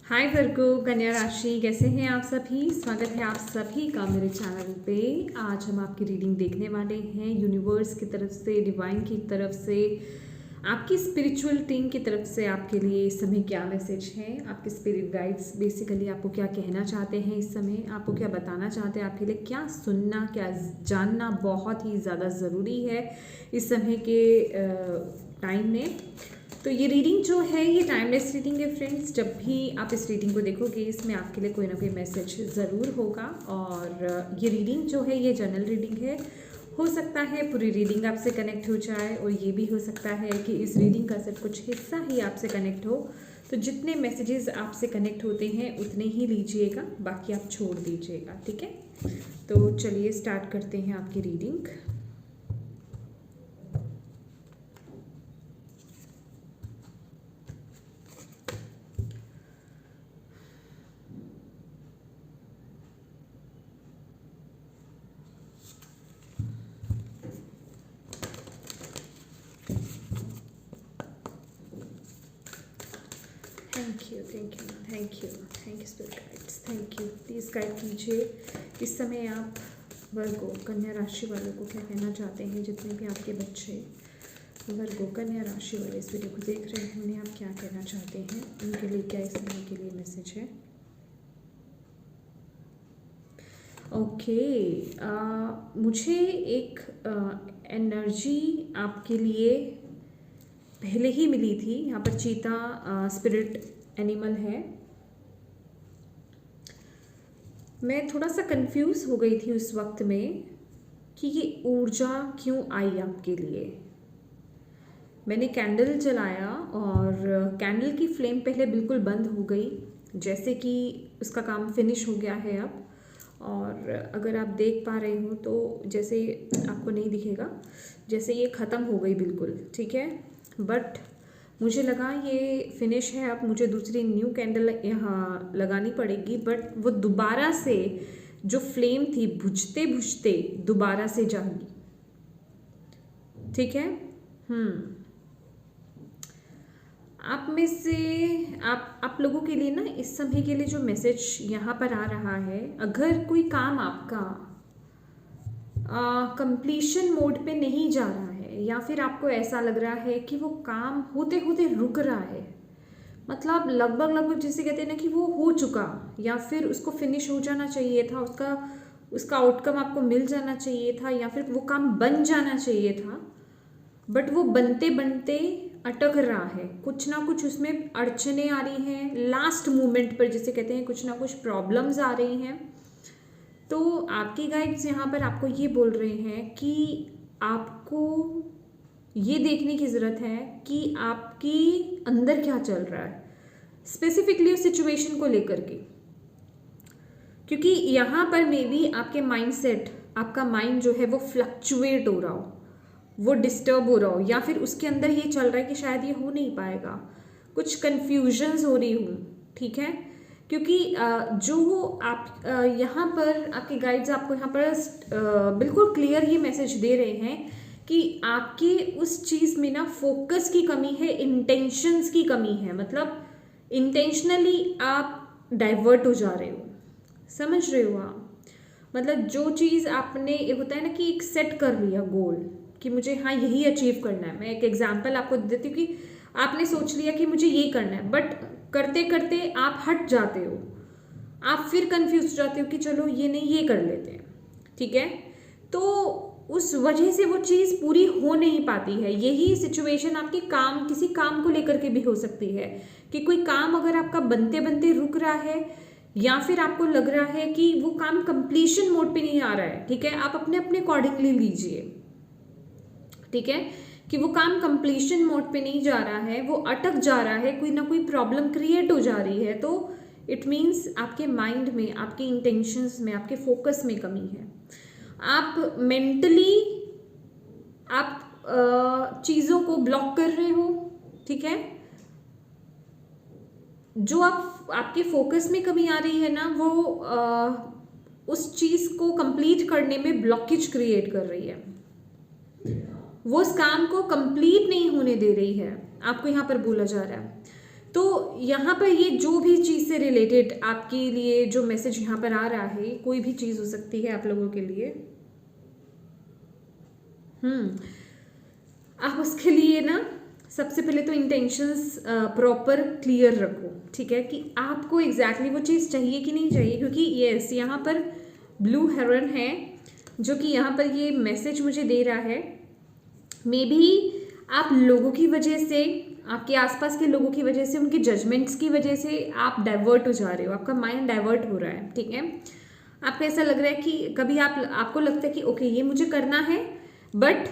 हाय वर्गो कन्या राशि, कैसे हैं आप सभी। स्वागत है आप सभी का मेरे चैनल पे। आज हम आपकी रीडिंग देखने वाले हैं यूनिवर्स की तरफ से, डिवाइन की तरफ से, आपकी स्पिरिचुअल टीम की तरफ से आपके लिए इस समय क्या मैसेज है। आपके स्पिरिट गाइड्स बेसिकली आपको क्या कहना चाहते हैं, इस समय आपको क्या बताना चाहते हैं, आपके लिए क्या सुनना, क्या जानना बहुत ही ज़्यादा ज़रूरी है इस समय के टाइम में। तो ये रीडिंग जो है ये टाइमलेस रीडिंग है फ्रेंड्स। जब भी आप इस रीडिंग को देखोगे इसमें आपके लिए कोई ना कोई मैसेज ज़रूर होगा। और ये रीडिंग जो है ये जनरल रीडिंग है। हो सकता है पूरी रीडिंग आपसे कनेक्ट हो जाए, और ये भी हो सकता है कि इस रीडिंग का सिर्फ कुछ हिस्सा ही आपसे कनेक्ट हो। तो जितने मैसेजेस आपसे कनेक्ट होते हैं उतने ही लीजिएगा, बाकी आप छोड़ दीजिएगा, ठीक है। तो चलिए स्टार्ट करते हैं आपकी reading. Thank you spirit guides, thank you. Please guide कीजिए इस समय आप वर्गो कन्या राशि वालों को क्या कहना चाहते हैं। जितने भी आपके बच्चे वर्गो कन्या राशि वाले इस वीडियो को देख रहे हैं उन्हें आप क्या कहना चाहते हैं, उनके लिए क्या इस समय के लिए मैसेज है। ओके, मुझे एक एनर्जी आपके लिए पहले ही मिली थी। यहाँ पर चीता स्पिरिट एनिमल है। मैं थोड़ा सा कंफ्यूज हो गई थी उस वक्त में कि ये ऊर्जा क्यों आई आपके लिए। मैंने कैंडल जलाया और कैंडल की फ्लेम पहले बिल्कुल बंद हो गई, जैसे कि उसका काम फिनिश हो गया है अब। और अगर आप देख पा रहे हो तो जैसे आपको नहीं दिखेगा, जैसे ये ख़त्म हो गई बिल्कुल, ठीक है। बट मुझे लगा ये फिनिश है, अब मुझे दूसरी न्यू कैंडल यहाँ लगानी पड़ेगी। बट वो दोबारा से जो फ्लेम थी बुझते बुझते दोबारा से जागी, ठीक है। आप में से आप लोगों के लिए ना इस समय के लिए जो मैसेज यहाँ पर आ रहा है, अगर कोई काम आपका कंप्लीशन मोड पे नहीं जा रहा है, या फिर आपको ऐसा लग रहा है कि वो काम होते होते रुक रहा है, मतलब लगभग जिसे कहते हैं ना कि वो हो चुका, या फिर उसको फिनिश हो जाना चाहिए था, उसका आउटकम आपको मिल जाना चाहिए था, या फिर वो काम बन जाना चाहिए था, बट वो बनते बनते अटक रहा है। कुछ ना कुछ उसमें अड़चने आ रही हैं, लास्ट मोमेंट पर जिसे कहते हैं कुछ ना कुछ प्रॉब्लम्स आ रही हैं। तो आपके गाइड्स यहाँ पर आपको ये बोल रहे हैं कि आपको ये देखने की ज़रूरत है कि आपके अंदर क्या चल रहा है, स्पेसिफिकली उस सिचुएशन को लेकर के। क्योंकि यहाँ पर मे बी आपके माइंडसेट, आपका माइंड जो है वो फ्लक्चुएट हो रहा हो, वो डिस्टर्ब हो रहा हो, या फिर उसके अंदर ये चल रहा है कि शायद ये हो नहीं पाएगा, कुछ कन्फ्यूजन्स हो रही हूँ, ठीक है। क्योंकि जो आप यहाँ पर आपके गाइड्स आपको यहाँ पर बिल्कुल क्लियर ये मैसेज दे रहे हैं कि आपके उस चीज़ में ना फोकस की कमी है, इंटेंशंस की कमी है। मतलब इंटेंशनली आप डाइवर्ट हो जा रहे हो, समझ रहे हो आप। मतलब जो चीज़ आपने, ये होता है ना कि एक सेट कर लिया गोल कि मुझे हाँ यही अचीव करना है। मैं एक एग्जांपल आपको देती हूँ कि आपने सोच लिया कि मुझे ये करना है, बट करते करते आप हट जाते हो, आप फिर कंफ्यूज हो जाते हो कि चलो ये नहीं ये कर लेते हैं, ठीक है। तो उस वजह से वो चीज़ पूरी हो नहीं पाती है। यही सिचुएशन आपकी किसी काम को लेकर के भी हो सकती है कि कोई काम अगर आपका बनते बनते रुक रहा है, या फिर आपको लग रहा है कि वो काम कंप्लीशन मोड पे नहीं आ रहा है, ठीक है। आप अपने अपने अकॉर्डिंगली लीजिए, ठीक है, कि वो काम कंप्लीशन मोड पे नहीं जा रहा है, वो अटक जा रहा है, कोई ना कोई प्रॉब्लम क्रिएट हो जा रही है। तो इट मीन्स आपके माइंड में, आपके इंटेंशंस में, आपके फोकस में कमी है। आप मेंटली आप चीज़ों को ब्लॉक कर रहे हो, ठीक है। जो आपके फोकस में कमी आ रही है ना, वो उस चीज़ को कंप्लीट करने में ब्लॉकेज क्रिएट कर रही है, वो उस काम को कंप्लीट नहीं होने दे रही है, आपको यहाँ पर बोला जा रहा है। तो यहाँ पर ये जो भी चीज़ से रिलेटेड आपके लिए जो मैसेज यहाँ पर आ रहा है, कोई भी चीज़ हो सकती है आप लोगों के लिए। आप उसके लिए ना सबसे पहले तो इंटेंशंस प्रॉपर क्लियर रखो, ठीक है, कि आपको एग्जैक्टली वो चीज़ चाहिए कि नहीं चाहिए। क्योंकि यस, यहाँ पर ब्लू हेरन है जो कि यहाँ पर ये मैसेज मुझे दे रहा है। मे बी आप लोगों की वजह से, आपके आसपास के लोगों की वजह से, उनके जजमेंट्स की वजह से आप डाइवर्ट हो जा रहे हो, आपका माइंड डाइवर्ट हो रहा है, ठीक है। आपको ऐसा लग रहा है कि कभी आपको लगता है कि ओके ये मुझे करना है, बट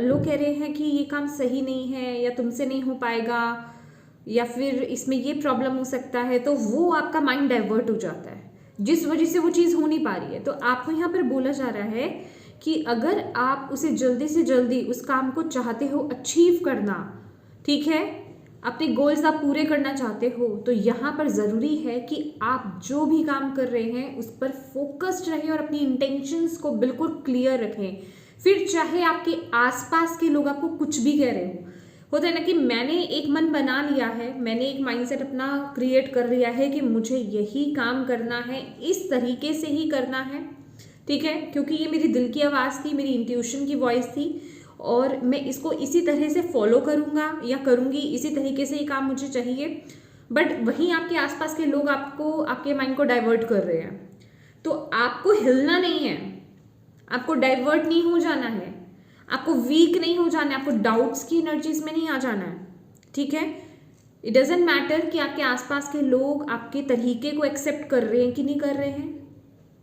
लोग कह रहे हैं कि ये काम सही नहीं है या तुमसे नहीं हो पाएगा या फिर इसमें ये प्रॉब्लम हो सकता है, तो वो आपका माइंड डाइवर्ट हो जाता है, जिस वजह से वो चीज़ हो नहीं पा रही है। तो आपको यहाँ पर बोला जा रहा है कि अगर आप उसे जल्दी से जल्दी उस काम को चाहते हो अचीव करना, ठीक है, अपने गोल्स आप पूरे करना चाहते हो, तो यहाँ पर ज़रूरी है कि आप जो भी काम कर रहे हैं उस पर फोकस्ड रहें और अपनी इंटेंशंस को बिल्कुल क्लियर रखें। फिर चाहे आपके आसपास के लोग आपको कुछ भी कह रहे हो, होता है ना कि मैंने एक मन बना लिया है, मैंने एक माइंडसेट अपना क्रिएट कर लिया है कि मुझे यही काम करना है, इस तरीके से ही करना है, ठीक है, क्योंकि ये मेरी दिल की आवाज़ थी, मेरी इंट्यूशन की वॉइस थी और मैं इसको इसी तरह से फॉलो करूँगा या करूँगी, इसी तरीके से ये काम मुझे चाहिए। बट वहीं आपके आसपास के लोग आपको, आपके माइंड को डाइवर्ट कर रहे हैं, तो आपको हिलना नहीं है, आपको डाइवर्ट नहीं हो जाना है, आपको वीक नहीं हो जाना है, आपको डाउट्स की एनर्जीज में नहीं आ जाना है, ठीक है। इट डजेंट मैटर कि आपके आसपास के लोग आपके तरीके को एक्सेप्ट कर रहे हैं कि नहीं कर रहे हैं,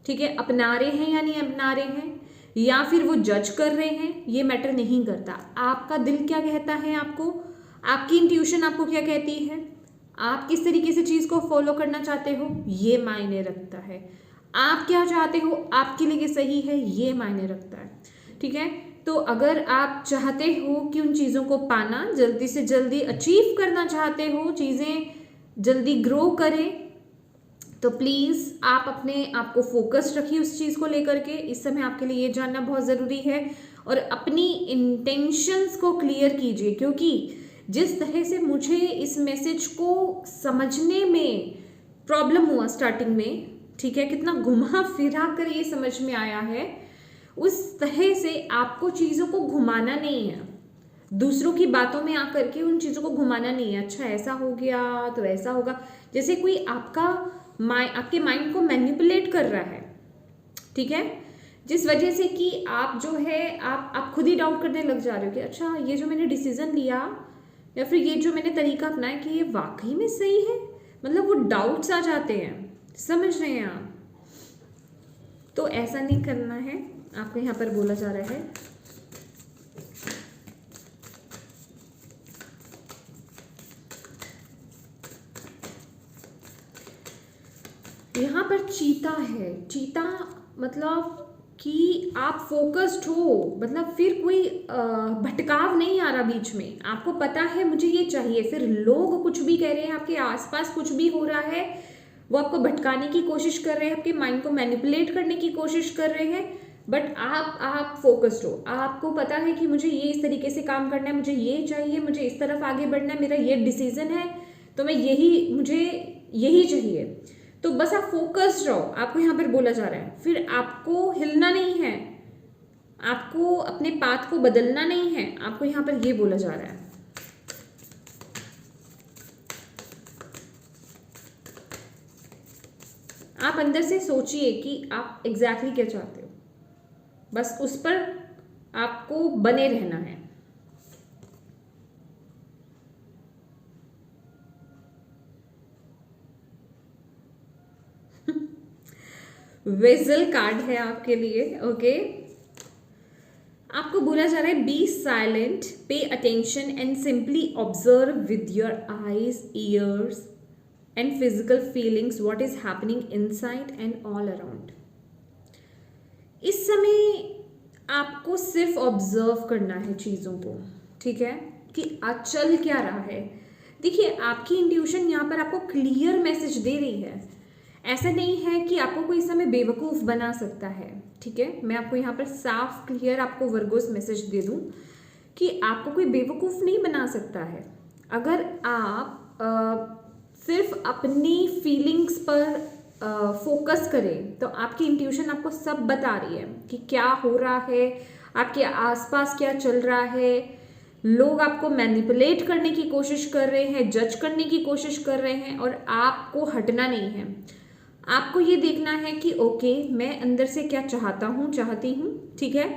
ठीक है, अपना रहे हैं या नहीं अपना रहे हैं, या फिर वो जज कर रहे हैं, ये मैटर नहीं करता। आपका दिल क्या कहता है आपको, आपकी इंट्यूशन आपको क्या कहती है, आप किस तरीके से चीज़ को फॉलो करना चाहते हो, ये मायने रखता है। आप क्या चाहते हो, आपके लिए सही है, ये मायने रखता है, ठीक है। तो अगर आप चाहते हो कि उन चीज़ों को पाना, जल्दी से जल्दी अचीव करना चाहते हो, चीज़ें जल्दी ग्रो करें, तो प्लीज़ आप अपने आप को फोकस्ड रखिए उस चीज़ को लेकर के। इस समय आपके लिए ये जानना बहुत ज़रूरी है और अपनी इंटेंशंस को क्लियर कीजिए, क्योंकि जिस तरह से मुझे इस मैसेज को समझने में प्रॉब्लम हुआ स्टार्टिंग में, ठीक है, कितना घुमा फिरा कर ये समझ में आया है, उस तरह से आपको चीज़ों को घुमाना नहीं है, दूसरों की बातों में आकर के उन चीज़ों को घुमाना नहीं है। अच्छा ऐसा हो गया तो ऐसा होगा, जैसे कोई आपके माइंड को मैनिपुलेट कर रहा है, ठीक है, जिस वजह से कि आप जो है आप खुद ही डाउट करने लग जा रहे हो कि अच्छा ये जो मैंने डिसीजन लिया या फिर ये जो मैंने तरीका अपनाया कि ये वाकई में सही है, मतलब वो डाउट्स आ जाते हैं, समझ रहे हैं आप। तो ऐसा नहीं करना है, आपको यहाँ पर बोला जा रहा है यहाँ पर चीता है। चीता मतलब कि आप फोकस्ड हो, मतलब फिर कोई भटकाव नहीं आ रहा बीच में, आपको पता है मुझे ये चाहिए, फिर लोग कुछ भी कह रहे हैं, आपके आसपास कुछ भी हो रहा है, वो आपको भटकाने की कोशिश कर रहे हैं, आपके माइंड को मैनिपुलेट करने की कोशिश कर रहे हैं, बट आप फोकस्ड हो, आपको पता है कि मुझे ये इस तरीके से काम करना है, मुझे ये चाहिए, मुझे इस तरफ आगे बढ़ना है, मेरा ये डिसीजन है, तो मैं मुझे यही चाहिए। तो बस आप फोकस्ड रहो, आपको यहाँ पर बोला जा रहा है। फिर आपको हिलना नहीं है, आपको अपने पाथ को बदलना नहीं है, आपको यहाँ पर ये बोला जा रहा है। आप अंदर से सोचिए कि आप एग्जैक्टली क्या चाहते हो, बस उस पर आपको बने रहना है। वेजल कार्ड है आपके लिए, ओके। आपको बोला जा रहा है be silent, pay attention and simply observe with your eyes, ears and physical feelings what is happening inside and all around. इस समय आपको सिर्फ ऑब्जर्व करना है चीज़ों को, ठीक है, कि आज चल क्या रहा है। देखिए आपकी इंट्यूशन यहाँ पर आपको क्लियर मैसेज दे रही है, ऐसा नहीं है कि आपको कोई समय बेवकूफ़ बना सकता है, ठीक है। मैं आपको यहाँ पर साफ क्लियर आपको वर्गोस मैसेज दे दूँ कि आपको कोई बेवकूफ़ नहीं बना सकता है। अगर आप सिर्फ अपनी फीलिंग्स पर फोकस करें तो आपकी इंट्यूशन आपको सब बता रही है कि क्या हो रहा है, आपके आसपास क्या चल रहा है। लोग आपको मैनिपुलेट करने की कोशिश कर रहे हैं, जज करने की कोशिश कर रहे हैं, और आपको हटना नहीं है। आपको ये देखना है कि ओके, मैं अंदर से क्या चाहता हूँ, चाहती हूँ, ठीक है,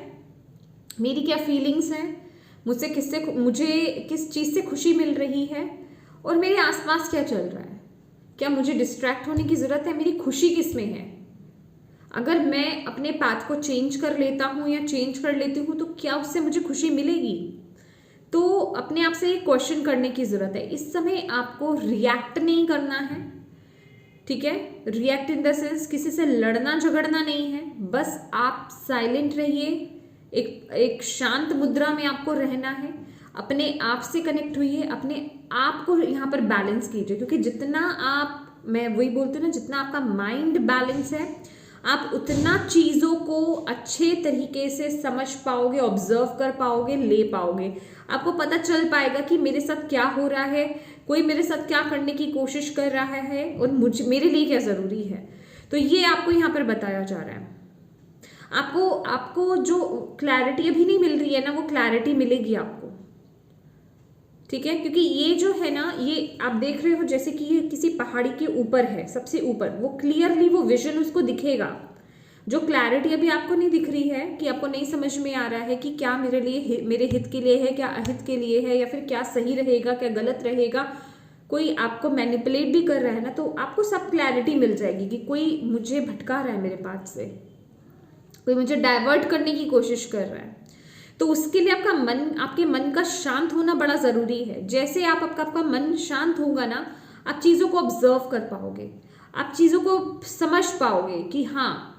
मेरी क्या फीलिंग्स हैं, मुझे किस चीज़ से खुशी मिल रही है, और मेरे आसपास क्या चल रहा है। क्या मुझे डिस्ट्रैक्ट होने की ज़रूरत है, मेरी खुशी किस में है। अगर मैं अपने पाथ को चेंज कर लेता हूँ या चेंज कर लेती हूँ तो क्या उससे मुझे खुशी मिलेगी। तो अपने आप से क्वेश्चन करने की ज़रूरत है। इस समय आपको रिएक्ट नहीं करना है, ठीक है, रिएक्ट इन द सेंस किसी से लड़ना झगड़ना नहीं है, बस आप साइलेंट रहिए, एक शांत मुद्रा में आपको रहना है, अपने आप से कनेक्ट हुइए, अपने आप को यहाँ पर बैलेंस कीजिए, क्योंकि जितना आप, मैं वही बोलती हूँ ना, जितना आपका माइंड बैलेंस है आप उतना चीज़ों को अच्छे तरीके से समझ पाओगे, ऑब्जर्व कर पाओगे, ले पाओगे। आपको पता चल पाएगा कि मेरे साथ क्या हो रहा है, कोई मेरे साथ क्या करने की कोशिश कर रहा है, और मेरे लिए क्या ज़रूरी है। तो ये आपको यहाँ पर बताया जा रहा है। आपको जो क्लैरिटी अभी नहीं मिल रही है ना, वो क्लैरिटी मिलेगी आपको, ठीक है, क्योंकि ये जो है ना, ये आप देख रहे हो जैसे कि ये किसी पहाड़ी के ऊपर है, सबसे ऊपर, वो क्लियरली वो विजन उसको दिखेगा। जो क्लैरिटी अभी आपको नहीं दिख रही है, कि आपको नहीं समझ में आ रहा है कि क्या मेरे लिए, मेरे हित के लिए है, क्या अहित के लिए है, या फिर क्या सही रहेगा, क्या गलत रहेगा, कोई आपको मैनिपुलेट भी कर रहा है ना, तो आपको सब क्लैरिटी मिल जाएगी कि कोई मुझे भटका रहा है मेरे पास से, कोई मुझे डाइवर्ट करने की कोशिश कर रहा है। तो उसके लिए आपके मन का शांत होना बड़ा ज़रूरी है। जैसे आपका मन शांत होगा ना, आप चीज़ों को ऑब्जर्व कर पाओगे, आप चीज़ों को समझ पाओगे कि हाँ,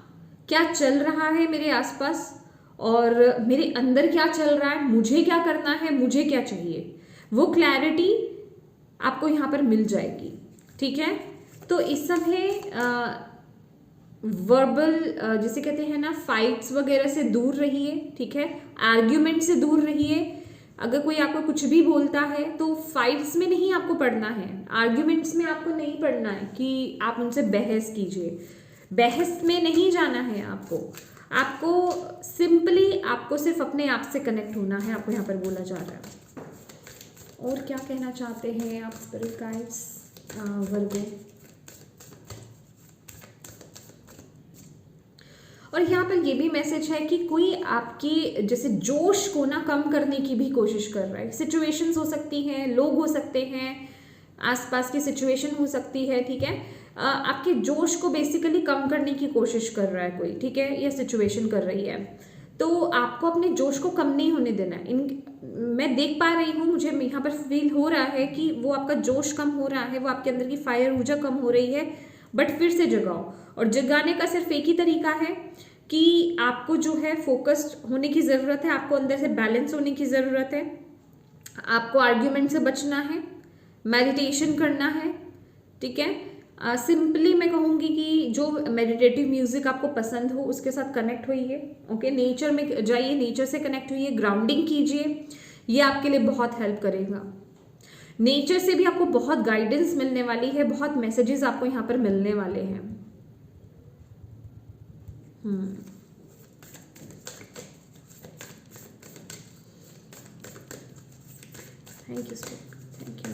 क्या चल रहा है मेरे आसपास, और मेरे अंदर क्या चल रहा है, मुझे क्या करना है, मुझे क्या चाहिए, वो क्लैरिटी आपको यहाँ पर मिल जाएगी, ठीक है। तो इस समय वर्बल जिसे कहते हैं ना, फाइट्स वगैरह से दूर रहिए, ठीक है, आर्ग्यूमेंट से दूर रहिए। अगर कोई आपको कुछ भी बोलता है तो फाइट्स में नहीं आपको पढ़ना है, आर्ग्यूमेंट्स में आपको नहीं पढ़ना है कि आप उनसे बहस कीजिए, बहस में नहीं जाना है आपको सिंपली आपको सिर्फ अपने आप से कनेक्ट होना है, आपको यहाँ पर बोला जा रहा है। और क्या कहना चाहते हैं आप स्पिरिट गाइड्स वर्गो। और यहाँ पर ये भी मैसेज है कि कोई आपकी जैसे जोश को ना कम करने की भी कोशिश कर रहा है। सिचुएशंस हो सकती हैं, लोग हो सकते हैं, आसपास की सिचुएशन हो सकती है, ठीक है, आपके जोश को बेसिकली कम करने की कोशिश कर रहा है कोई, ठीक है, या सिचुएशन कर रही है। तो आपको अपने जोश को कम नहीं होने देना है। मैं देख पा रही हूँ, मुझे यहाँ पर फील हो रहा है कि वो आपका जोश कम हो रहा है, वो आपके अंदर की फायर ऊर्जा कम हो रही है, बट फिर से जगाओ। और जगाने का सिर्फ एक ही तरीका है कि आपको जो है फोकस्ड होने की ज़रूरत है, आपको अंदर से बैलेंस होने की ज़रूरत है, आपको आर्ग्यूमेंट से बचना है, मेडिटेशन करना है, ठीक है। सिंपली मैं कहूँगी कि जो मेडिटेटिव म्यूजिक आपको पसंद हो उसके साथ कनेक्ट होइए, ओके, नेचर में जाइए, नेचर से कनेक्ट होइए, ग्राउंडिंग कीजिए, ये आपके लिए बहुत हेल्प करेगा। नेचर से भी आपको बहुत गाइडेंस मिलने वाली है, बहुत मैसेजेस आपको यहाँ पर मिलने वाले हैं। Thank you sir, thank you.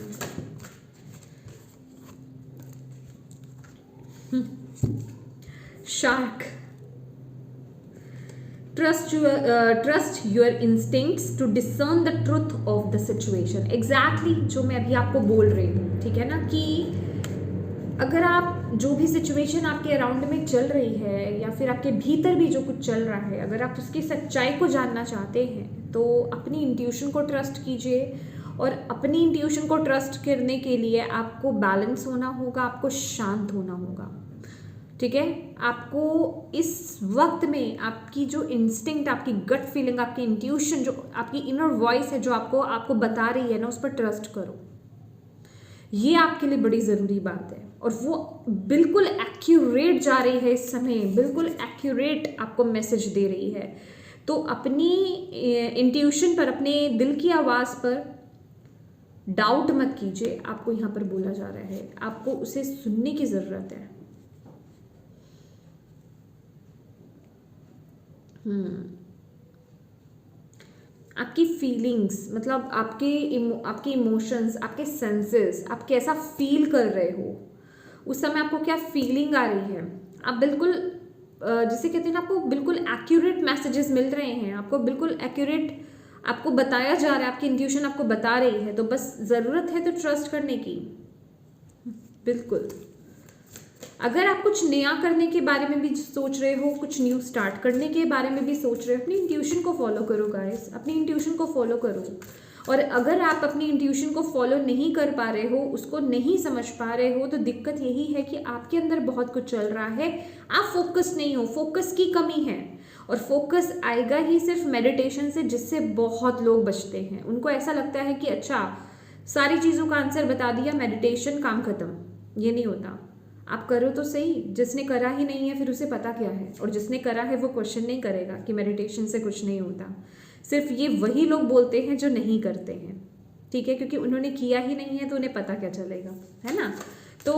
Shark, trust your instincts to discern the truth of the situation. Exactly जो मैं अभी आपको बोल रही हूँ, ठीक है ना, कि अगर आप जो भी सिचुएशन आपके अराउंड में चल रही है या फिर आपके भीतर भी जो कुछ चल रहा है, अगर आप उसकी सच्चाई को जानना चाहते हैं तो अपनी इंट्यूशन को ट्रस्ट कीजिए। और अपनी इंट्यूशन को ट्रस्ट करने के लिए आपको बैलेंस होना होगा, आपको शांत होना होगा, ठीक है। आपको इस वक्त में आपकी जो इंस्टिंक्ट, आपकी गट फीलिंग, आपकी इंट्यूशन, जो आपकी इनर वॉइस है, जो आपको बता रही है ना, उस पर ट्रस्ट करो। ये आपके लिए बड़ी ज़रूरी बात है, और वो बिल्कुल एक्यूरेट जा रही है इस समय, बिल्कुल एक्यूरेट आपको मैसेज दे रही है। तो अपनी इंट्यूशन पर, अपने दिल की आवाज़ पर डाउट मत कीजिए, आपको यहाँ पर बोला जा रहा है, आपको उसे सुनने की ज़रूरत है। आपकी फीलिंग्स, मतलब आपके इमोशंस, आपके सेंसेस, आप कैसा फील कर रहे हो, उस समय आपको क्या फीलिंग आ रही है, आप बिल्कुल जिसे कहते हैं ना, आपको बिल्कुल एक्यूरेट मैसेजेस मिल रहे हैं, आपको बिल्कुल एक्यूरेट आपको बताया जा रहा है, आपकी इंट्यूशन आपको बता रही है, तो बस ज़रूरत है तो ट्रस्ट करने की। बिल्कुल, अगर आप कुछ नया करने के बारे में भी सोच रहे हो, कुछ न्यू स्टार्ट करने के बारे में भी सोच रहे हो, अपनी इंट्यूशन को फॉलो करो गाइस, अपनी इंट्यूशन को फॉलो करो। और अगर आप अपनी इंट्यूशन को फॉलो नहीं कर पा रहे हो, उसको नहीं समझ पा रहे हो, तो दिक्कत यही है कि आपके अंदर बहुत कुछ चल रहा है, आप फोकस नहीं हो, फोकस की कमी है। और फोकस आएगा ही सिर्फ मेडिटेशन से, जिससे बहुत लोग बचते हैं। उनको ऐसा लगता है कि अच्छा सारी चीज़ों का आंसर बता दिया, मेडिटेशन, काम खत्म। ये नहीं होता। आप करो तो सही, जिसने करा ही नहीं है फिर उसे पता क्या है, और जिसने करा है वो क्वेश्चन नहीं करेगा कि मेडिटेशन से कुछ नहीं होता। सिर्फ ये वही लोग बोलते हैं जो नहीं करते हैं, ठीक है, क्योंकि उन्होंने किया ही नहीं है तो उन्हें पता क्या चलेगा, है ना। तो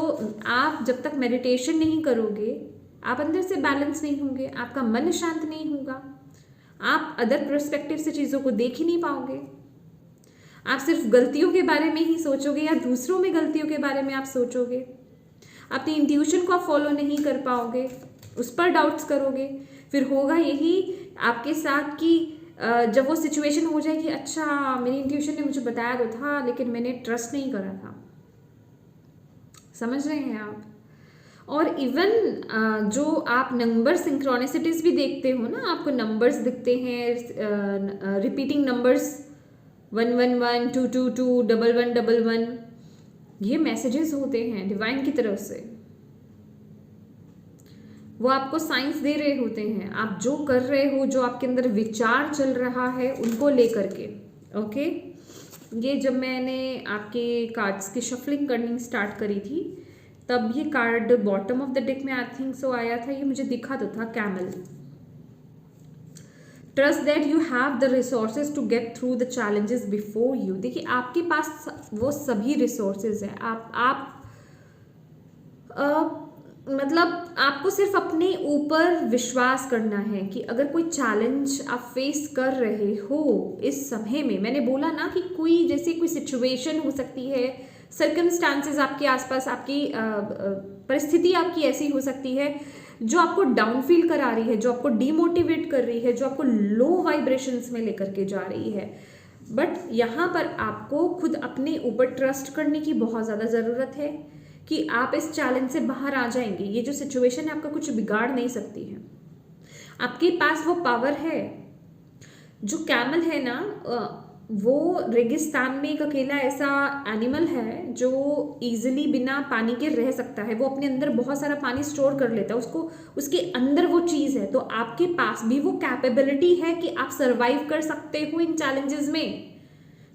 आप जब तक मेडिटेशन नहीं करोगे, आप अंदर से बैलेंस नहीं होंगे, आपका मन शांत नहीं होगा, आप अदर पर्सपेक्टिव से चीज़ों को देख ही नहीं पाओगे, आप सिर्फ गलतियों के बारे में ही सोचोगे या दूसरों में गलतियों के बारे में आप सोचोगे, अपनी इंट्यूशन को आप फॉलो नहीं कर पाओगे, उस पर डाउट्स करोगे। फिर होगा यही आपके साथ कि जब वो सिचुएशन हो जाएगी, अच्छा मेरी इंट्यूशन ने मुझे बताया तो था लेकिन मैंने ट्रस्ट नहीं करा था। समझ रहे हैं आप। और इवन जो आप नंबर सिंक्रोनिसिटीज भी देखते हो ना, आपको नंबर्स दिखते हैं, रिपीटिंग नंबर्स 111 222 1111, ये मैसेजेस होते हैं डिवाइन की तरफ से। वो आपको साइंस दे रहे होते हैं, आप जो कर रहे हो, जो आपके अंदर विचार चल रहा है उनको लेकर के। ओके, ये जब मैंने आपके कार्ड्स की शफलिंग करनी स्टार्ट करी थी, तब ये card bottom of the deck में आई थिंक सो आया था, ये मुझे दिखा तो था camel. Trust that you have the resources to get through the challenges before you. देखिए आपके पास वो सभी रिसोर्सेज हैं, आप मतलब आपको सिर्फ अपने ऊपर विश्वास करना है कि अगर कोई चैलेंज आप फेस कर रहे हो इस समय में, मैंने बोला ना कि कोई जैसे कोई सिचुएशन हो सकती है, सर्कमस्टांसेस आपके आसपास, आपकी परिस्थिति आपकी ऐसी हो सकती है जो आपको डाउन फील करा रही है, जो आपको डीमोटिवेट कर रही है, जो आपको लो वाइब्रेशंस में लेकर के जा रही है। बट यहाँ पर आपको खुद अपने ऊपर ट्रस्ट करने की बहुत ज़्यादा ज़रूरत है कि आप इस चैलेंज से बाहर आ जाएंगे। ये जो सिचुएशन है आपका कुछ बिगाड़ नहीं सकती है, आपके पास वो पावर है। जो कैमल है ना, वो रेगिस्तान में एक अकेला ऐसा एनिमल है जो इजीली बिना पानी के रह सकता है। वो अपने अंदर बहुत सारा पानी स्टोर कर लेता है, उसको उसके अंदर वो चीज़ है। तो आपके पास भी वो कैपेबिलिटी है कि आप सर्वाइव कर सकते हो इन चैलेंजेस में,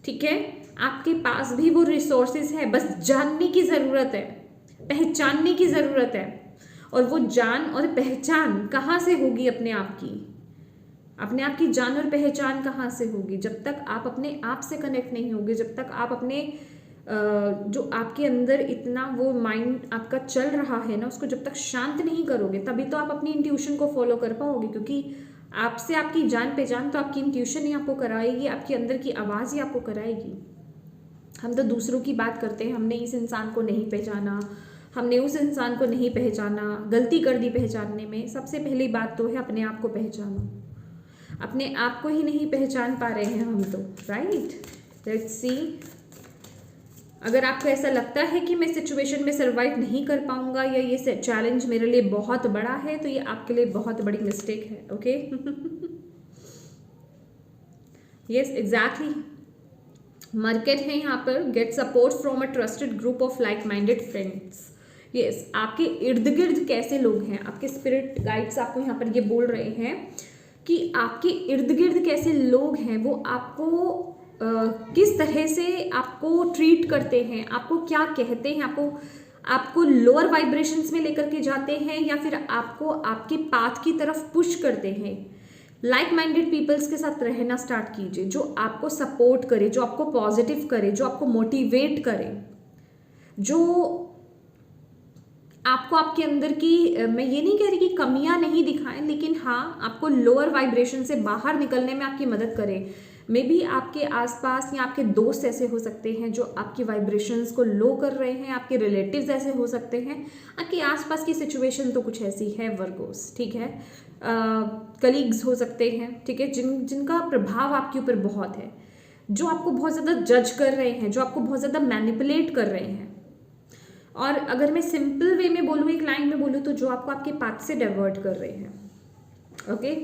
ठीक है। आपके पास भी वो रिसोर्सेज है, बस जानने की ज़रूरत है, पहचानने की ज़रूरत है। और वो जान और पहचान कहाँ से होगी? अपने आप की जान और पहचान कहाँ से होगी? जब तक आप अपने आप से कनेक्ट नहीं होगे, जब तक आप अपने जो आपके अंदर इतना वो माइंड आपका चल रहा है ना, उसको जब तक शांत नहीं करोगे, तभी तो आप अपनी इंट्यूशन को फॉलो कर पाओगे। क्योंकि आपसे आपकी जान पहचान तो आपकी इंट्यूशन ही आपको कराएगी, आपके अंदर की आवाज़ ही आपको कराएगी। हम तो दूसरों की बात करते हैं, हमने इस इंसान को नहीं पहचाना, हमने उस इंसान को नहीं पहचाना, गलती कर दी पहचानने में। सबसे पहली बात तो है अपने आप को पहचानो। अपने आप को ही नहीं पहचान पा रहे हैं हम तो, राइट। लेट्स सी, अगर आपको ऐसा लगता है कि मैं सिचुएशन में सर्वाइव नहीं कर पाऊंगा या ये चैलेंज मेरे लिए बहुत बड़ा है, तो ये आपके लिए बहुत बड़ी मिस्टेक है। Okay, yes exactly. मार्केट है यहाँ पर, get support from a trusted group of like minded friends. Yes, आपके इर्द गिर्द कैसे लोग हैं? आपके स्पिरिट गाइड्स आपको यहाँ पर ये बोल रहे हैं कि आपके इर्द गिर्द कैसे लोग हैं, वो आपको किस तरह से आपको ट्रीट करते हैं, आपको क्या कहते हैं, आपको लोअर वाइब्रेशंस में लेकर के जाते हैं या फिर आपको आपके पाथ की तरफ पुश करते हैं। लाइक माइंडेड पीपल्स के साथ रहना स्टार्ट कीजिए, जो आपको सपोर्ट करे, जो आपको पॉजिटिव करे, जो आपको मोटिवेट करे, जो आपको आपके अंदर की मैं ये नहीं कह रही कि कमियां नहीं दिखाएं, लेकिन हाँ आपको लोअर वाइब्रेशन से बाहर निकलने में आपकी मदद करें। मे बी आपके आसपास या आपके दोस्त ऐसे हो सकते हैं जो आपकी वाइब्रेशंस को लो कर रहे हैं, आपके रिलेटिव्स ऐसे हो सकते हैं, आपके आसपास की सिचुएशन तो कुछ ऐसी है वर्गोस, ठीक है। कलीग्स हो सकते हैं, ठीक है, जिनका प्रभाव आपके ऊपर बहुत है, जो आपको बहुत ज़्यादा जज कर रहे हैं, जो आपको बहुत ज़्यादा मैनिपुलेट कर रहे हैं। और अगर मैं सिंपल वे में बोलूँ, एक लाइन में बोलूँ, तो जो आपको आपके पाथ से डाइवर्ट कर रहे हैं। ओके,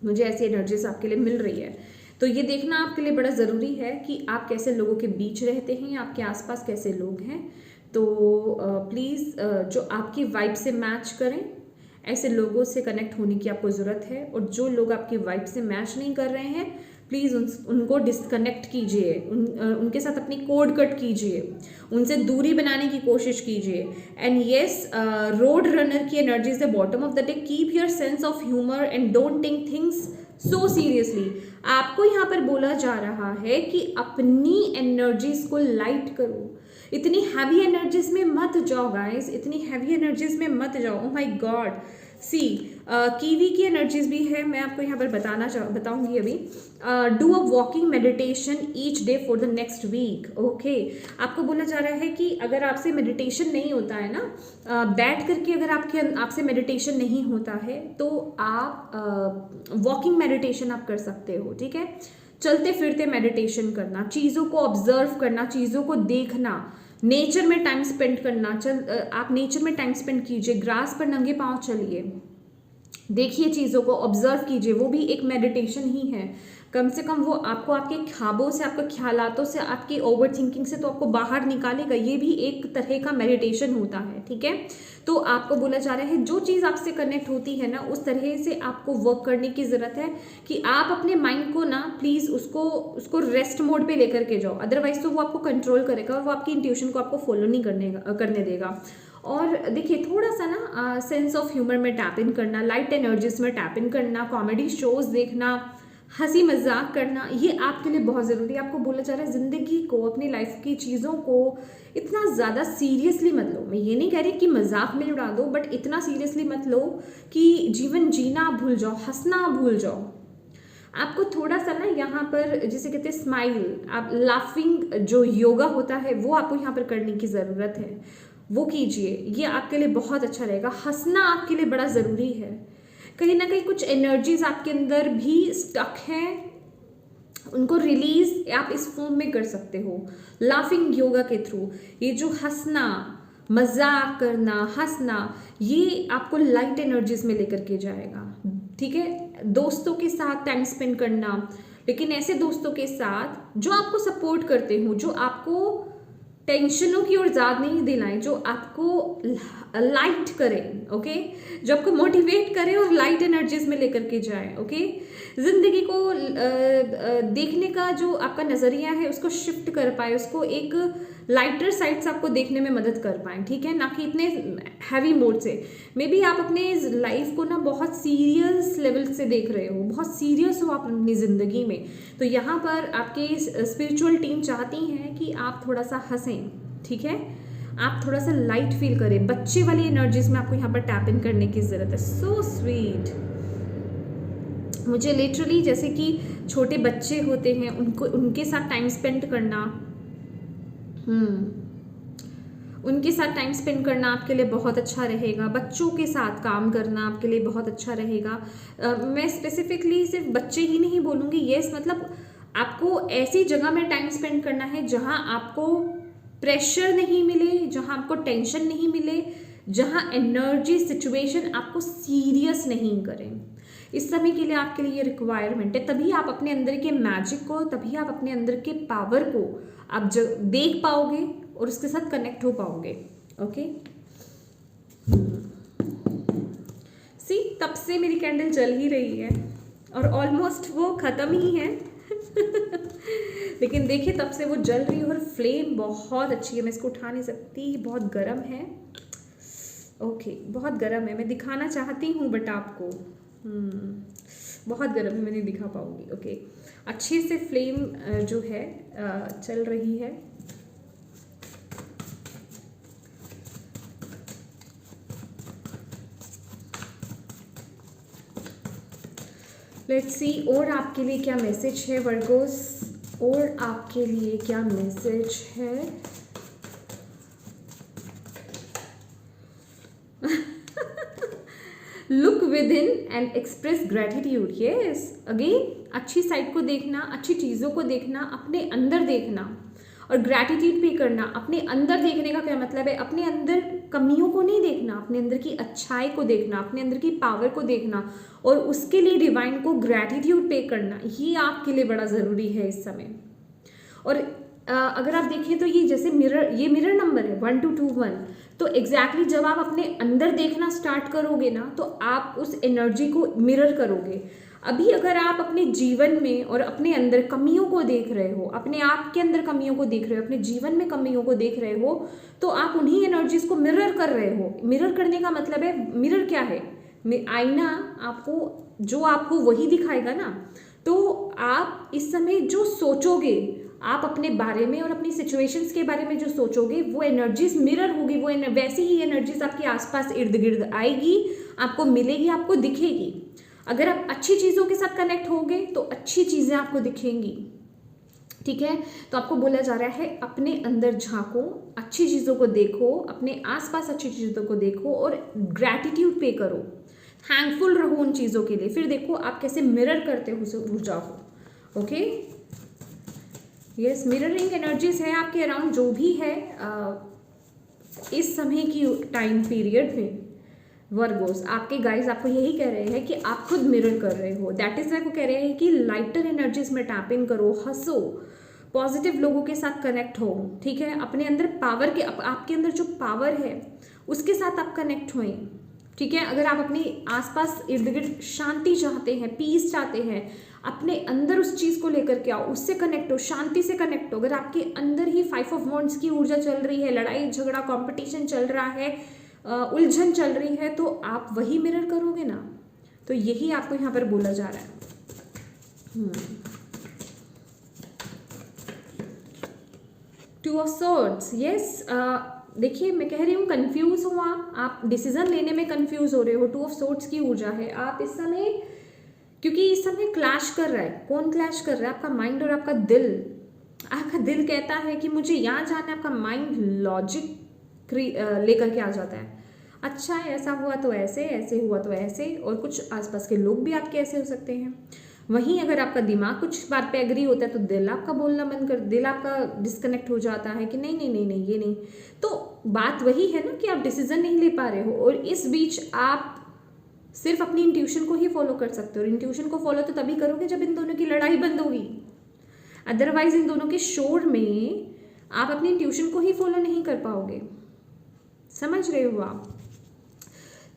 मुझे ऐसी एनर्जीज आपके लिए मिल रही है। तो ये देखना आपके लिए बड़ा ज़रूरी है कि आप कैसे लोगों के बीच रहते हैं, आपके आसपास कैसे लोग हैं। तो प्लीज़ जो आपकी वाइब से मैच करें, ऐसे लोगों से कनेक्ट होने की आपको ज़रूरत है। और जो लोग आपकी वाइब से मैच नहीं कर रहे हैं, प्लीज़ उनको डिस्कनेक्ट कीजिए, उनके साथ अपनी कोड कट कीजिए, उनसे दूरी बनाने की कोशिश कीजिए। एंड येस, रोड रनर की energy is the bottom of the day. Keep your sense of humour and don't take things so seriously. आपको यहाँ पर बोला जा रहा है कि अपनी एनर्जीज को लाइट करो, इतनी हैवी एनर्जीज में मत जाओ गाइस, इतनी हैवी एनर्जीज में मत जाओ। Oh my God, see kiwi की एनर्जीज भी है, मैं आपको यहाँ पर बताऊंगी अभी। Do a walking meditation each day for the next week. Okay, आपको बोला जा रहा है कि अगर आपसे मेडिटेशन नहीं होता है ना, बैठ करके अगर आपसे मेडिटेशन नहीं होता है, तो आप वॉकिंग मेडिटेशन आप कर सकते हो, ठीक है। चलते फिरते मेडिटेशन करना, चीज़ों को ऑब्जर्व करना, चीज़ों को देखना, नेचर में टाइम स्पेंड करना। आप नेचर में टाइम स्पेंड कीजिए, ग्रास पर नंगे पांव चलिए, देखिए चीज़ों को ऑब्जर्व कीजिए, वो भी एक मेडिटेशन ही है। कम से कम वो आपको आपके ख्वाबों से, आपके ख्यालातों से, आपकी ओवर थिंकिंग से तो आपको बाहर निकालेगा। ये भी एक तरह का मेडिटेशन होता है, ठीक है। तो आपको बोला जा रहा है जो चीज़ आपसे कनेक्ट होती है ना, उस तरह से आपको वर्क करने की ज़रूरत है कि आप अपने माइंड को ना प्लीज़ उसको रेस्ट मोड पे लेकर के जाओ। अदरवाइज तो वो आपको कंट्रोल करेगा और वो आपकी इंट्यूशन को आपको फॉलो नहीं करने देगा। और देखिए थोड़ा सा ना सेंस ऑफ ह्यूमर में टैप इन करना, लाइट एनर्जीज में टैप इन करना, कॉमेडी शोज देखना, हंसी मजाक करना, ये आपके लिए बहुत ज़रूरी है। आपको बोला जा रहा है ज़िंदगी को, अपनी लाइफ की चीज़ों को इतना ज़्यादा सीरियसली मत लो। मैं ये नहीं कह रही कि मजाक में उड़ा दो, बट इतना सीरियसली मत लो कि जीवन जीना भूल जाओ, हंसना भूल जाओ। आपको थोड़ा सा ना यहाँ पर जिसे कहते हैं स्माइल, आप लाफिंग जो योगा होता है वो आपको यहाँ पर करने की ज़रूरत है, वो कीजिए। ये आपके लिए बहुत अच्छा रहेगा। हंसना आपके लिए बड़ा ज़रूरी है। कहीं ना कहीं कुछ एनर्जीज आपके अंदर भी स्टक हैं, उनको रिलीज आप इस फॉर्म में कर सकते हो लाफिंग योगा के थ्रू। ये जो हंसना, मजाक करना, हंसना, ये आपको लाइट एनर्जीज में लेकर के जाएगा, ठीक है। दोस्तों के साथ टाइम स्पेंड करना, लेकिन ऐसे दोस्तों के साथ जो आपको सपोर्ट करते हो, जो आपको टेंशनों की ओर याद नहीं दिलाएं, जो आपको लाइट करें, ओके, जो आपको मोटिवेट करें और लाइट एनर्जीज में लेकर के जाए, ओके। जिंदगी को देखने का जो आपका नजरिया है उसको शिफ्ट कर पाए, उसको एक लाइटर साइड से आपको देखने में मदद कर पाए, ठीक है, ना कि इतने हैवी मोड से। मे बी आप अपने लाइफ को ना बहुत सीरियस लेवल से देख रहे हो, बहुत सीरियस हो आप अपनी ज़िंदगी में। तो यहाँ पर आपकी स्पिरिचुअल टीम चाहती हैं कि आप थोड़ा सा हंसें, ठीक है, आप थोड़ा सा लाइट फील करें। बच्चे वाली एनर्जीज में आपको यहाँ पर टैप इन करने की ज़रूरत है। So sweet. मुझे लिटरली जैसे कि छोटे बच्चे होते हैं, उनके साथ टाइम स्पेंड करना, उनके साथ टाइम स्पेंड करना आपके लिए बहुत अच्छा रहेगा। बच्चों के साथ काम करना आपके लिए बहुत अच्छा रहेगा। मैं स्पेसिफिकली सिर्फ बच्चे ही नहीं बोलूँगी, यस, मतलब आपको ऐसी जगह में टाइम स्पेंड करना है जहाँ आपको प्रेशर नहीं मिले, जहाँ आपको टेंशन नहीं मिले, जहाँ एनर्जी सिचुएशन आपको सीरियस नहीं करें। इस समय के लिए आपके लिए ये रिक्वायरमेंट है। तभी आप अपने अंदर के मैजिक को, तभी आप अपने अंदर के पावर को आप देख पाओगे और उसके साथ कनेक्ट हो पाओगे, ओके। सी, तब से मेरी कैंडल जल ही रही है और ऑलमोस्ट वो ख़त्म ही है लेकिन देखिए तब से वो जल रही है और फ्लेम बहुत अच्छी है। मैं इसको उठा नहीं सकती, बहुत गर्म है, ओके, बहुत गर्म है। मैं दिखाना चाहती हूँ बट आपको बहुत गर्म है, मैं नहीं दिखा पाऊंगी। ओके, अच्छे से फ्लेम जो है चल रही है। लेट्स सी और आपके लिए क्या मैसेज है वर्गोस, और आपके लिए क्या मैसेज है। Look with in and express gratitude. Yes, again अच्छी साइड को देखना, अच्छी चीज़ों को देखना, अपने अंदर देखना और ग्रैटिट्यूड पे करना। अपने अंदर देखने का क्या मतलब है, अपने अंदर कमियों को नहीं देखना, अपने अंदर की अच्छाई को देखना, अपने अंदर की पावर को देखना और उसके लिए डिवाइन को ग्रैटिट्यूड पे करना। ये आपके लिए बड़ा ज़रूरी है इस समय। और अगर आप देखें तो ये जैसे मिरर, ये मिरर नंबर है 1221, तो एग्जैक्टली जब आप अपने अंदर देखना स्टार्ट करोगे ना तो आप उस एनर्जी को मिरर करोगे। अभी अगर आप अपने जीवन में और अपने अंदर कमियों को देख रहे हो, अपने आप के अंदर कमियों को देख रहे हो, अपने जीवन में कमियों को देख रहे हो, तो आप उन्हीं एनर्जीज को मिरर कर रहे हो। मिरर करने का मतलब है, मिरर क्या है, आईना आपको जो आपको वही दिखाएगा ना। तो आप इस समय जो सोचोगे आप अपने बारे में और अपनी सिचुएशंस के बारे में जो सोचोगे वो एनर्जीज मिरर होगी, वो वैसी ही एनर्जीज आपके आसपास इर्द गिर्द आएगी, आपको मिलेगी, आपको दिखेगी। अगर आप अच्छी चीज़ों के साथ कनेक्ट होगे तो अच्छी चीज़ें आपको दिखेंगी। ठीक है, तो आपको बोला जा रहा है अपने अंदर झांको, अच्छी चीज़ों को देखो, अपने आसपास अच्छी चीज़ों को देखो और ग्रैटिट्यूड पे करो, थैंकफुल रहो उन चीज़ों के लिए। फिर देखो आप कैसे मिरर करते हो उस ऊर्जा को। ओके, यस, मिररिंग एनर्जीज है आपके अराउंड जो भी है इस समय की टाइम पीरियड में। वर्गोस आपके गाइस आपको यही कह रहे हैं कि आप खुद मिरर कर रहे हो। दैट इज वो कह रहे हैं कि लाइटर एनर्जीज में टैप इन करो, हंसो, पॉजिटिव लोगों के साथ कनेक्ट हो। ठीक है, अपने अंदर पावर के, आपके अंदर जो पावर है उसके साथ आप कनेक्ट होएं। ठीक है, अगर आप अपने आसपास इर्द गिर्द शांति चाहते हैं, पीस चाहते हैं, अपने अंदर उस चीज़ को लेकर के आओ, उससे कनेक्ट हो, शांति से कनेक्ट हो। अगर आपके अंदर ही 5 ऑफ वॉन्ड्स की ऊर्जा चल रही है, लड़ाई झगड़ा कंपटीशन चल रहा है, उलझन चल रही है, तो आप वही मिरर करोगे ना। तो यही आपको यहाँ पर बोला जा रहा है। 2 ऑफ सॉर्ड्स। यस, देखिए मैं कह रही हूँ कंफ्यूज हो आप डिसीजन लेने में कंफ्यूज हो रहे हो। 2 ऑफ सॉर्ड्स की ऊर्जा है आप इस समय, क्योंकि इस समय क्लैश कर रहा है। कौन क्लैश कर रहा है? आपका माइंड और आपका दिल। आपका दिल कहता है कि मुझे यहाँ जाना है, आपका माइंड लॉजिक लेकर के आ जाता है। अच्छा ऐसा हुआ तो ऐसे, ऐसे हुआ तो ऐसे, और कुछ आसपास के लोग भी आपके ऐसे हो सकते हैं। वहीं अगर आपका दिमाग कुछ बात पे एग्री होता है तो दिल आपका बोलना बंद कर, दिल आपका डिस्कनेक्ट हो जाता है कि नहीं नहीं नहीं नहीं ये नहीं। तो बात वही है ना कि आप डिसीजन नहीं ले पा रहे हो, और इस बीच आप सिर्फ अपनी इंट्यूशन को ही फॉलो कर सकते हो। और इंट्यूशन को फॉलो तो तभी करोगे जब इन दोनों की लड़ाई बंद होगी। अदरवाइज इन दोनों के शोर में आप अपनी इंट्यूशन को ही फॉलो नहीं कर पाओगे। समझ रहे हो आप?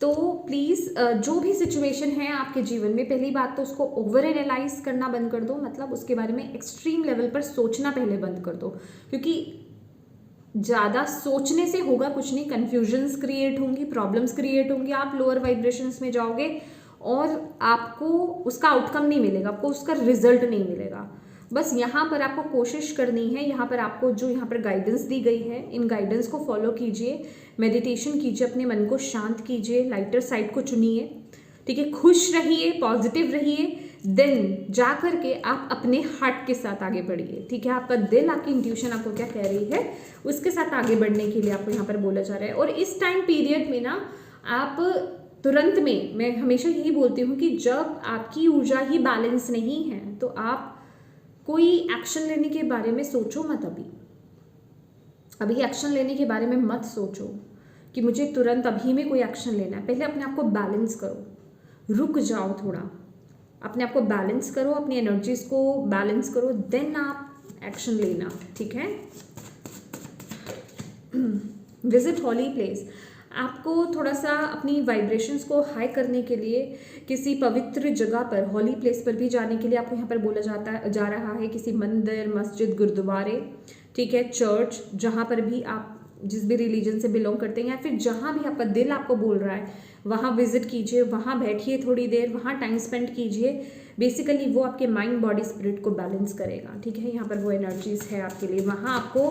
तो प्लीज़ जो भी सिचुएशन है आपके जीवन में, पहली बात तो उसको ओवर एनालाइज करना बंद कर दो। मतलब उसके बारे में एक्सट्रीम लेवल पर सोचना पहले बंद कर दो, क्योंकि ज़्यादा सोचने से होगा कुछ नहीं। कन्फ्यूजन्स क्रिएट होंगी, प्रॉब्लम्स क्रिएट होंगी, आप लोअर वाइब्रेशंस में जाओगे और आपको उसका आउटकम नहीं मिलेगा, आपको उसका रिजल्ट नहीं मिलेगा। बस यहाँ पर आपको कोशिश करनी है, यहाँ पर आपको जो यहाँ पर गाइडेंस दी गई है इन गाइडेंस को फॉलो कीजिए, मेडिटेशन कीजिए, अपने मन को शांत कीजिए, लाइटर साइड को चुनिए। ठीक है, खुश रहिए, पॉजिटिव रहिए, देन जा करके आप अपने हार्ट के साथ आगे बढ़िए। ठीक है, आपका दिल, आपकी इंट्यूशन आपको क्या कह रही है उसके साथ आगे बढ़ने के लिए आपको यहाँ पर बोला जा रहा है। और इस टाइम पीरियड में ना आप तुरंत में, मैं हमेशा यही बोलती हूँ कि जब आपकी ऊर्जा ही बैलेंस नहीं है तो आप कोई एक्शन लेने के बारे में सोचो मत। अभी एक्शन लेने के बारे में मत सोचो कि मुझे तुरंत अभी में कोई एक्शन लेना है। पहले अपने आप को बैलेंस करो, रुक जाओ थोड़ा, अपने आप को बैलेंस करो, अपनी एनर्जीज को बैलेंस करो, देन आप एक्शन लेना। ठीक है, विजिट हॉली प्लेस। आपको थोड़ा सा अपनी वाइब्रेशंस को हाई करने के लिए किसी पवित्र जगह पर, हॉली प्लेस पर भी जाने के लिए आपको यहाँ पर बोला जा रहा है। किसी मंदिर, मस्जिद, गुरुद्वारे, ठीक है, चर्च, जहाँ पर भी आप जिस भी रिलीजन से बिलोंग करते हैं या फिर जहाँ भी आपका दिल आपको बोल रहा है वहाँ विजिट कीजिए, वहाँ बैठिए थोड़ी देर, वहाँ टाइम स्पेंड कीजिए। बेसिकली वो आपके माइंड बॉडी स्पिरिट को बैलेंस करेगा, ठीक है। यहाँ पर वो एनर्जीज है आपके लिए, वहाँ आपको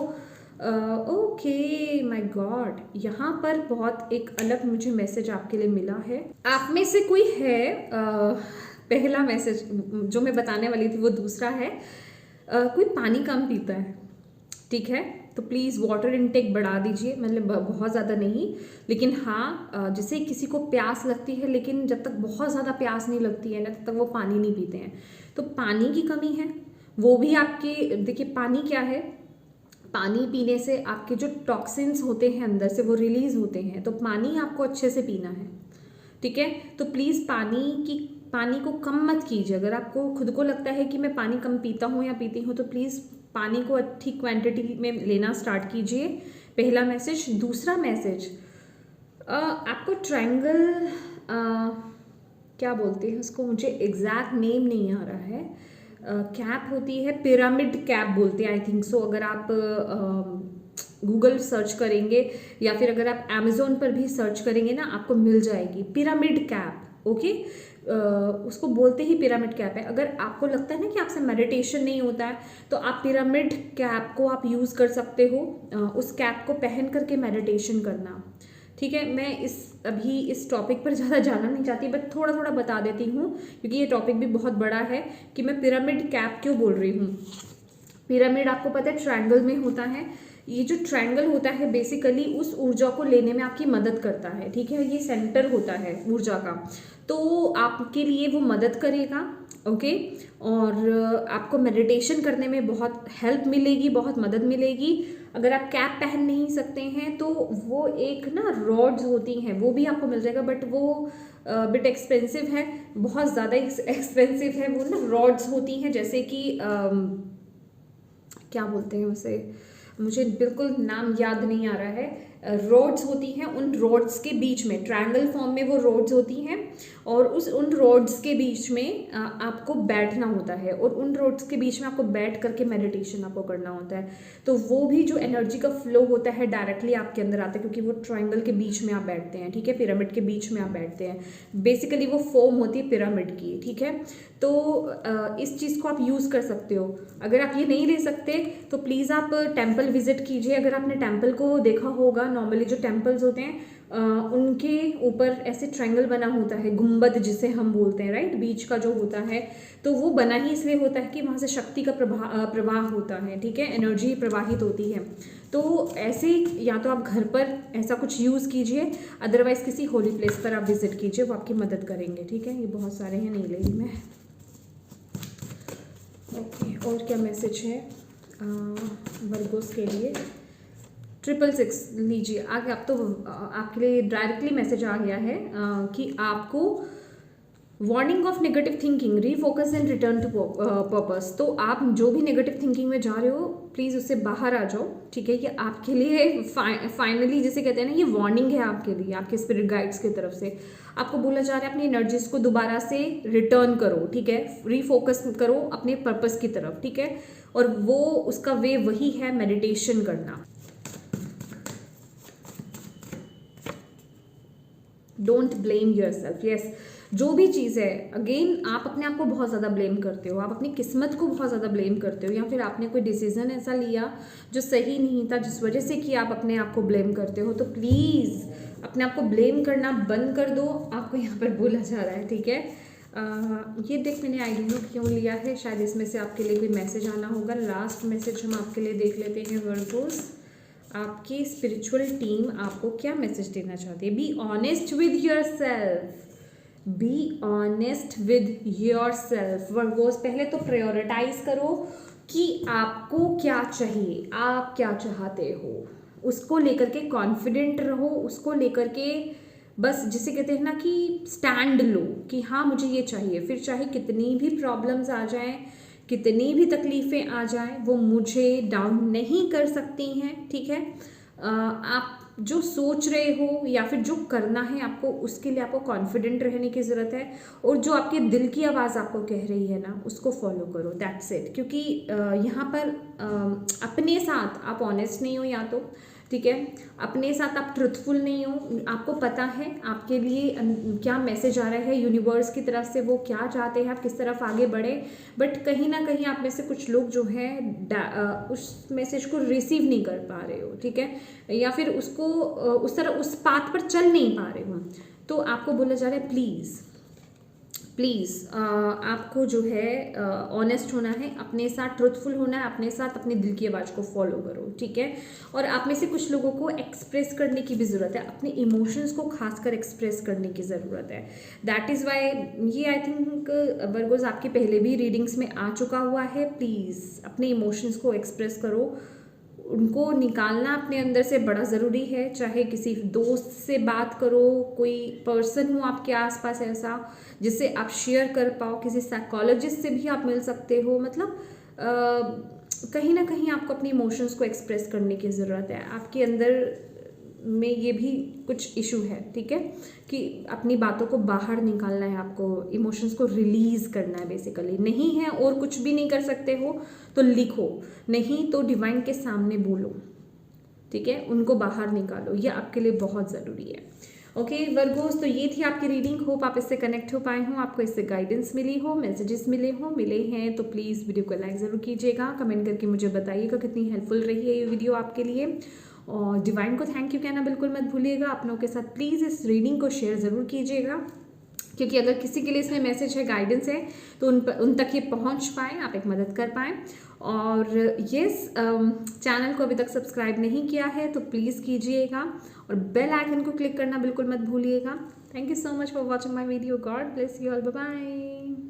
ओके माय गॉड, यहाँ पर बहुत एक अलग मुझे मैसेज आपके लिए मिला है। आप में से कोई है, पहला मैसेज जो मैं बताने वाली थी वो दूसरा है, कोई पानी कम पीता है, ठीक है। तो प्लीज़ वाटर इनटेक बढ़ा दीजिए, मतलब बहुत ज़्यादा नहीं, लेकिन हाँ जैसे किसी को प्यास लगती है लेकिन जब तक बहुत ज़्यादा प्यास नहीं लगती है ना तब तक वो पानी नहीं पीते हैं। तो पानी की कमी है, वो भी आपके, देखिए पानी क्या है, पानी पीने से आपके जो टॉक्सिन्स होते हैं अंदर से वो रिलीज होते हैं, तो पानी आपको अच्छे से पीना है, ठीक है। तो प्लीज़ पानी को कम मत कीजिए। अगर आपको खुद को लगता है कि मैं पानी कम पीता हूँ या पीती हूँ तो प्लीज़ पानी को अच्छी क्वांटिटी में लेना स्टार्ट कीजिए, पहला मैसेज। दूसरा मैसेज, आपको ट्रायंगल क्या बोलते हैं उसको, मुझे एग्जैक्ट नेम नहीं आ रहा है, कैप होती है, पिरामिड कैप बोलते हैं आई थिंक सो। अगर आप गूगल सर्च करेंगे या फिर अगर आप अमेज़ोन पर भी सर्च करेंगे ना आपको मिल जाएगी पिरामिड कैप, ओके। उसको बोलते ही पिरामिड कैप है। अगर आपको लगता है ना कि आपसे मेडिटेशन नहीं होता है तो आप पिरामिड कैप को आप यूज़ कर सकते हो, उस कैप को पहन करके मेडिटेशन करना, ठीक है। मैं अभी इस टॉपिक पर ज़्यादा जाना नहीं चाहती, बट थोड़ा थोड़ा बता देती हूँ क्योंकि ये टॉपिक भी बहुत बड़ा है कि मैं पिरामिड कैप क्यों बोल रही हूँ। पिरामिड आपको पता है ट्रायंगल में होता है, ये जो ट्रायंगल होता है बेसिकली उस ऊर्जा को लेने में आपकी मदद करता है, ठीक है। ये सेंटर होता है ऊर्जा का, तो आपके लिए वो मदद करेगा, ओके। और आपको मेडिटेशन करने में बहुत हेल्प मिलेगी, बहुत मदद मिलेगी। अगर आप कैप पहन नहीं सकते हैं तो वो एक ना रॉड्स होती हैं वो भी आपको मिल जाएगा, बट वो बिट एक्सपेंसिव है, बहुत ज़्यादा एक्सपेंसिव है। वो ना रॉड्स होती हैं जैसे कि क्या बोलते हैं उसे, मुझे बिल्कुल नाम याद नहीं आ रहा है, रोड्स होती हैं, उन रोड्स के बीच में ट्रायंगल फॉर्म में वो रोड्स होती हैं और उन रोड्स के बीच में आपको बैठना होता है और उन रोड्स के बीच में आपको बैठ करके मेडिटेशन आपको करना होता है। तो वो भी जो एनर्जी का फ्लो होता है डायरेक्टली आपके अंदर आता है क्योंकि वो ट्रायंगल के बीच में आप बैठते हैं, ठीक है, पिरामिड के बीच में आप बैठते हैं। बेसिकली वो फॉर्म होती है पिरामिड की, ठीक है। तो इस चीज़ को आप यूज़ कर सकते हो। अगर आप ये नहीं ले सकते तो प्लीज़ आप टेम्पल विजिट कीजिए। अगर आपने टेम्पल को देखा होगा, नॉर्मली जो टेम्पल्स होते हैं उनके ऊपर ऐसे ट्रायंगल बना होता है, गुंबद जिसे हम बोलते हैं, राइट, बीच का जो होता है, तो वो बना ही इसलिए होता है कि वहाँ से शक्ति का प्रवाह होता है, ठीक है, एनर्जी प्रवाहित होती है। तो ऐसे या तो आप घर पर ऐसा कुछ यूज़ कीजिए, अदरवाइज किसी होली प्लेस पर आप विजिट कीजिए, वो आपकी मदद करेंगे, ठीक है। ये बहुत सारे हैं, नहीं ले रही मैं, ओके। और क्या मैसेज है वर्गोस के लिए, 666 लीजिए आगे। आप तो आपके लिए डायरेक्टली मैसेज आ गया है कि आपको warning of negative thinking, refocus and return to purpose. तो आप जो भी नेगेटिव थिंकिंग में जा रहे हो प्लीज़ उससे बाहर आ जाओ, ठीक है। ये आपके लिए फाइनली जिसे कहते हैं ना, ये वार्निंग है आपके लिए, आपके स्पिरिट गाइड्स की तरफ से आपको बोला जा रहा है अपनी एनर्जीज को दोबारा से रिटर्न करो, ठीक है, रीफोकस करो अपने पर्पस की तरफ, ठीक है। और वो उसका वे वही है मेडिटेशन करना। Don't blame yourself, yes. जो भी चीज़ है, अगेन आप अपने आप को बहुत ज़्यादा ब्लेम करते हो, आप अपनी किस्मत को बहुत ज़्यादा ब्लेम करते हो, या फिर आपने कोई डिसीजन ऐसा लिया जो सही नहीं था जिस वजह से कि आप अपने आप को ब्लेम करते हो। तो प्लीज़ अपने आप को ब्लेम करना बंद कर दो, आपको यहाँ पर बोला जा रहा है, ठीक है। ये देख मैंने आई डोंट नो क्यों लिया है, शायद इसमें से आपके लिए कोई मैसेज आना होगा। लास्ट मैसेज हम आपके लिए देख लेते हैं वर्गोस। आपकी स्पिरिचुअल टीम आपको क्या मैसेज देना चाहती है? Be honest with your self, be honest with your self Virgo's. पहले तो प्रायोरिटाइज करो कि आपको क्या चाहिए, आप क्या चाहते हो, उसको लेकर के कॉन्फिडेंट रहो, उसको लेकर के बस जिसे कहते हैं ना कि स्टैंड लो कि हाँ मुझे ये चाहिए, फिर चाहे कितनी भी प्रॉब्लम्स आ जाएं, कितनी भी तकलीफ़ें आ जाएं, वो मुझे डाउन नहीं कर सकती हैं, ठीक है। आप जो सोच रहे हो या फिर जो करना है आपको, उसके लिए आपको कॉन्फिडेंट रहने की ज़रूरत है, और जो आपके दिल की आवाज़ आपको कह रही है ना उसको फॉलो करो, दैट्स इट। क्योंकि यहाँ पर अपने साथ आप ऑनेस्ट नहीं हो, ठीक है। अपने साथ आप ट्रुथफुल नहीं हो, आपको पता है आपके लिए क्या मैसेज आ रहा है यूनिवर्स की तरफ से, वो क्या चाहते हैं आप किस तरफ आगे बढ़े, बट कहीं ना कहीं आप में से कुछ लोग जो है उस मैसेज को रिसीव नहीं कर पा रहे हो, ठीक है, या फिर उसको उस तरह उस पाथ पर चल नहीं पा रहे हो। तो आपको बोला जा रहा है प्लीज़ प्लीज़ आपको जो है ऑनेस्ट होना है, अपने साथ ट्रुथफुल होना है, अपने साथ अपने दिल की आवाज़ को फॉलो करो, ठीक है। और आप में से कुछ लोगों को एक्सप्रेस करने की भी ज़रूरत है, अपने इमोशंस को खासकर एक्सप्रेस करने की ज़रूरत है। दैट इज़ वाई ये आई थिंक वर्गोज आपके पहले भी रीडिंग्स में आ चुका हुआ है। प्लीज़ अपने इमोशंस को एक्सप्रेस करो, उनको निकालना अपने अंदर से बड़ा ज़रूरी है। चाहे किसी दोस्त से बात करो, कोई पर्सन हो आपके आसपास ऐसा जिससे आप शेयर कर पाओ, किसी साइकोलॉजिस्ट से भी आप मिल सकते हो। मतलब कहीं ना कहीं आपको अपनी इमोशंस को एक्सप्रेस करने की ज़रूरत है। आपके अंदर में ये भी कुछ इशू है, ठीक है, कि अपनी बातों को बाहर निकालना है, आपको इमोशंस को रिलीज़ करना है बेसिकली। नहीं है और कुछ भी नहीं कर सकते हो तो लिखो, नहीं तो डिवाइन के सामने बोलो, ठीक है, उनको बाहर निकालो, ये आपके लिए बहुत ज़रूरी है। ओके वर्गोस, तो ये थी आपकी रीडिंग। होप आप इससे कनेक्ट हो पाए हो, आपको इससे गाइडेंस मिली हो, मैसेजेस मिले हैं तो प्लीज़ वीडियो को लाइक ज़रूर कीजिएगा, कमेंट करके मुझे बताइएगा कितनी हेल्पफुल रही है ये वीडियो आपके लिए। और डिवाइन को थैंक यू कहना बिल्कुल मत भूलिएगा। आप लोगों के साथ प्लीज़ इस रीडिंग को शेयर ज़रूर कीजिएगा, क्योंकि अगर किसी के लिए इसमें मैसेज है, गाइडेंस है, तो उन तक ये पहुंच पाए, आप एक मदद कर पाएँ। और येस, चैनल को अभी तक सब्सक्राइब नहीं किया है तो प्लीज़ कीजिएगा, और बेल आइकन को क्लिक करना बिल्कुल मत भूलिएगा। Thank you so much for watching my video. God bless you all, bye bye.